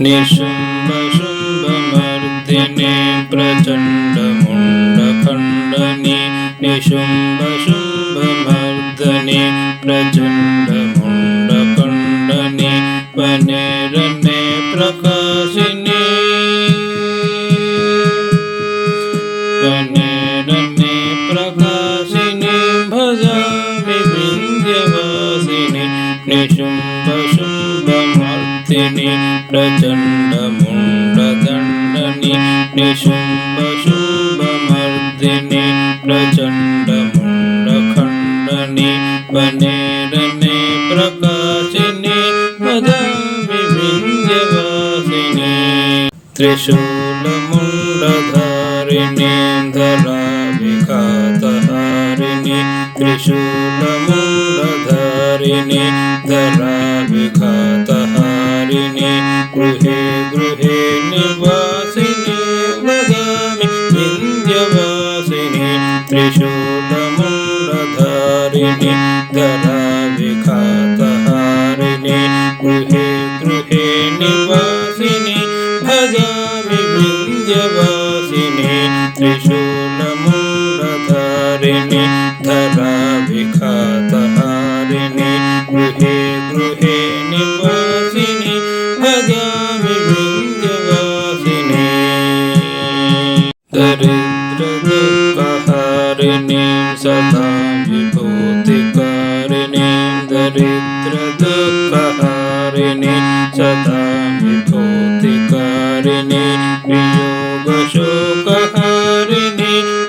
निशुम्भशुम्भमर्दिनि प्रचण्डमुण्डखण्डनि निशुम्भशुम्भमर्दनि प्रचण्डमुण्डखण्डनि वनेरने प्रकाशिनि वनेरने प्रकाशिनि भजामि विन्ध्यवासिनि निशुम्भशुम्भमर्दिनि प्रचण्डमुण्डदण्डनि निशुम्भशुम्भमर्दिनि प्रचण्डमुण्डखण्डनि वनेरने प्रकाशिनि वदामि विन्ध्यवासिनि त्रिशूलमुण्डधारिणि धराविघातहारिणि त्रिशूलमुण्डधारिणि धराविघातहारिणि गृहे गृहे निवासिनि वदामि विन्ध्यवासिनि त्रिशूलमुण्डधारिणि धराविघातहारिणि गृहे गृहे निवासिनि भजामि विन्ध्यवासिनि त्रिशूलमुण्डधारिणि धराविघातहारिणि गृहे गृहे निवासिनि भजामि विन्ध्यवासिनि दरिद्रदुःखहारिणीं सदां विभूतिकारिणीं दरिद्रदुःखहारिणीं सदां विभूतिकारिणीं वियोगशोकहारिणीं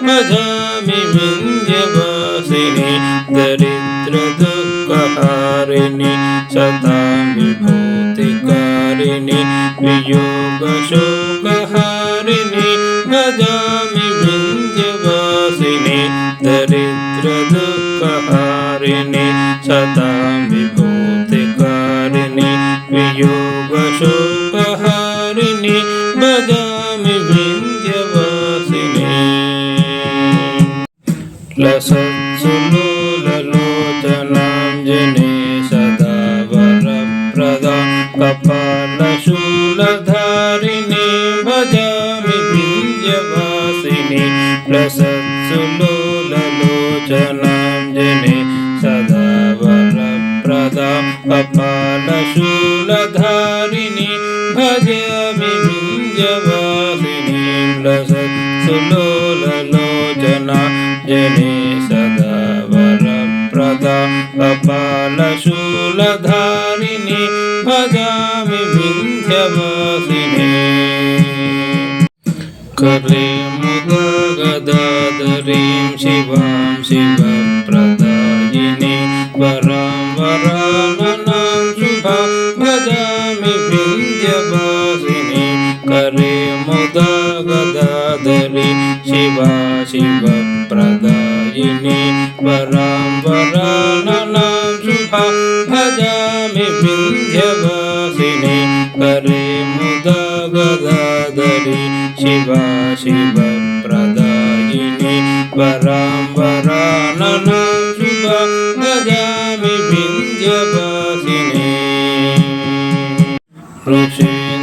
भजामि विन्ध्यवासिनि दरिद्रदुःखहारिणीं सदां विभूतिकारिणीं वियोगशोकहारिणीं भजामि विन्ध्यवासिनि दरिद्रदुःखहारिणीं सदां विभूतिकारिणीं वियोगशोकहारिणीं भजामि विन्ध्यवासिनि लसत्सुलोललोचनाञ्जने सदा वरप्रदां कपालशूलधारिणि भजामि विन्ध्यवासिनि लसत्सुलोललोचनाञ्जने सदा वरप्रदां कपालशूलधारिणि भजामि विन्ध्यवासिनि लसत्सुलोललोचनाञ्जने सदा वरप्रदां कपालशूलधारिणि भजामि विन्ध्यवासिनि करे मुदगदाधरीं शिवां शिवप्रदायिनि वरां वराननां शुभां भजामि विन्ध्यवासिनि करे मुदगदाधरीं शिवा शिवप्रदायिनि वरां वराननां शुभां भजामि विन्ध्यवासिनि करे मुदगदाधरीं शिवा शिवप्रदायिनि वरां वराननां शुभां भजामि विन्ध्यवासिनि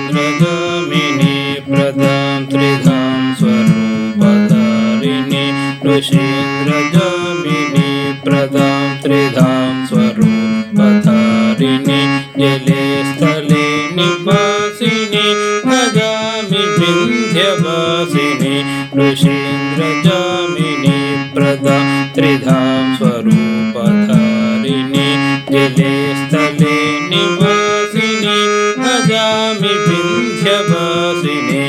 ऋषीन्द्रगामिनि प्रदां त्रिधां स्वरूपधारिणि ऋषीन्द्रगामिनि प्रदां त्रिधां स्वरूपधारिणि जले स्थले निवासिनि भजामि विन्ध्यवासिनि ऋषीन्द्रगामिनि प्रदां त्रिधां स्वरूपधारिणि जले स्थले निवासिनि भजामि विन्ध्यवासिनि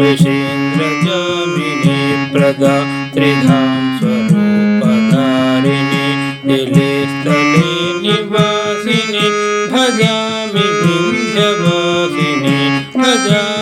ऋषीन्द्रगामिनि प्रदां त्रिधां स्वरूपधारिणि जले स्थले निवासिनि भजामि विन्ध्यवासिनि भजामि